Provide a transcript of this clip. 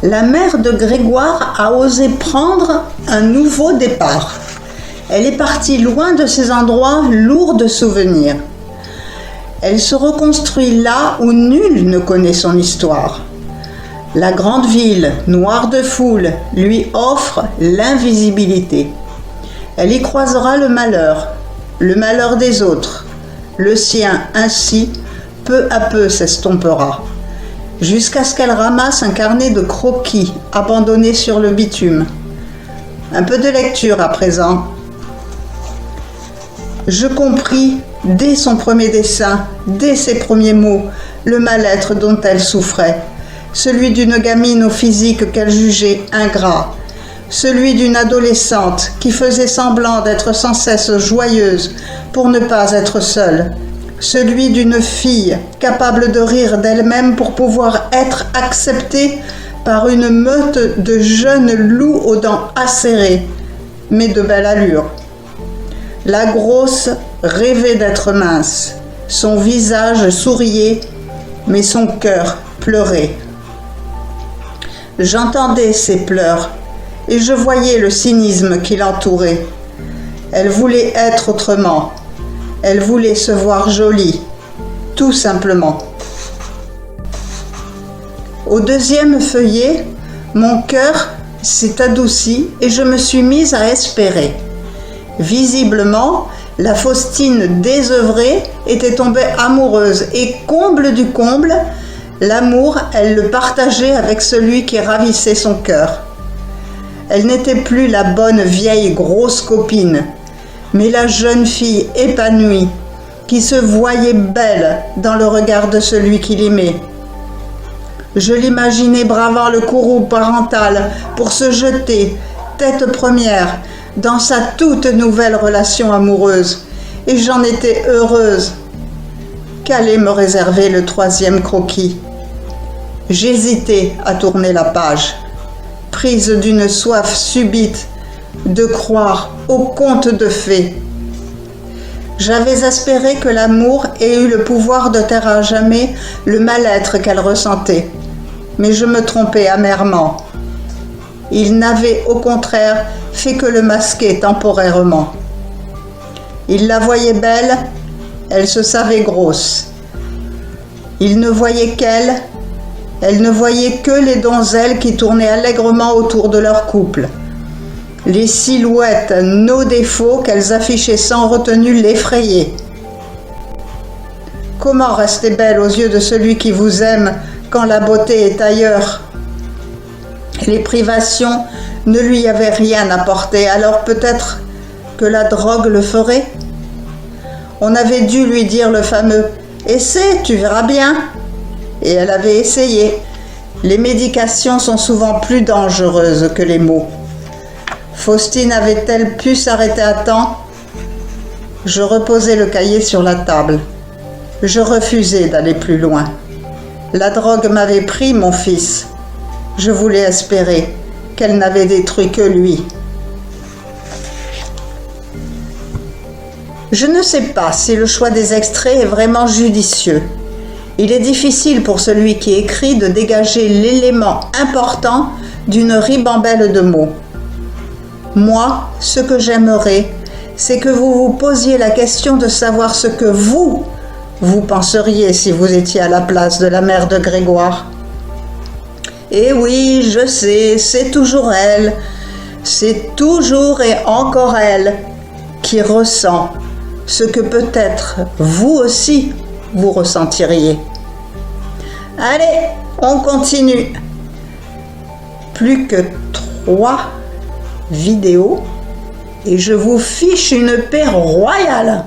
la mère de Grégoire a osé prendre un nouveau départ. Elle est partie loin de ces endroits lourds de souvenirs. Elle se reconstruit là où nul ne connaît son histoire. La grande ville, noire de foule, lui offre l'invisibilité. Elle y croisera le malheur des autres. Le sien, ainsi, peu à peu s'estompera, jusqu'à ce qu'elle ramasse un carnet de croquis abandonné sur le bitume. Un peu de lecture à présent. Je compris, dès son premier dessin, dès ses premiers mots, le mal-être dont elle souffrait, celui d'une gamine au physique qu'elle jugeait ingrat, celui d'une adolescente qui faisait semblant d'être sans cesse joyeuse pour ne pas être seule, celui d'une fille capable de rire d'elle-même pour pouvoir être acceptée par une meute de jeunes loups aux dents acérées, mais de belle allure. La grosse rêvait d'être mince, son visage souriait, mais son cœur pleurait. J'entendais ses pleurs et je voyais le cynisme qui l'entourait. Elle voulait être autrement, elle voulait se voir jolie, tout simplement. Au deuxième feuillet, mon cœur s'est adouci et je me suis mise à espérer. Visiblement, la Faustine désœuvrée était tombée amoureuse et comble du comble, l'amour, elle le partageait avec celui qui ravissait son cœur. Elle n'était plus la bonne vieille grosse copine, mais la jeune fille épanouie qui se voyait belle dans le regard de celui qui l'aimait. Je l'imaginais bravant le courroux parental pour se jeter, tête première, dans sa toute nouvelle relation amoureuse, et j'en étais heureuse. Qu'allait me réserver le troisième croquis? J'hésitais à tourner la page, prise d'une soif subite de croire au conte de fées. J'avais espéré que l'amour ait eu le pouvoir de taire à jamais le mal-être qu'elle ressentait, mais je me trompais amèrement. Il n'avait au contraire fait que le masquer temporairement. Il la voyait belle, elle se savait grosse. Il ne voyait qu'elle, elle ne voyait que les donzelles qui tournaient allègrement autour de leur couple. Les silhouettes, nos défauts qu'elles affichaient sans retenue l'effrayaient. Comment rester belle aux yeux de celui qui vous aime quand la beauté est ailleurs? Les privations ne lui avaient rien apporté, alors peut-être que la drogue le ferait? On avait dû lui dire le fameux « Essaie, tu verras bien !» Et elle avait essayé. Les médications sont souvent plus dangereuses que les mots. Faustine avait-elle pu s'arrêter à temps? Je reposai le cahier sur la table. Je refusais d'aller plus loin. La drogue m'avait pris, mon fils. Je voulais espérer qu'elle n'avait détruit que lui. Je ne sais pas si le choix des extraits est vraiment judicieux. Il est difficile pour celui qui écrit de dégager l'élément important d'une ribambelle de mots. Moi, ce que j'aimerais, c'est que vous vous posiez la question de savoir ce que vous penseriez si vous étiez à la place de la mère de Grégoire. Et oui, je sais, c'est toujours elle, c'est toujours et encore elle qui ressent ce que peut-être vous aussi vous ressentiriez. Allez, on continue. Plus que 3 vidéos et je vous fiche une paix royale.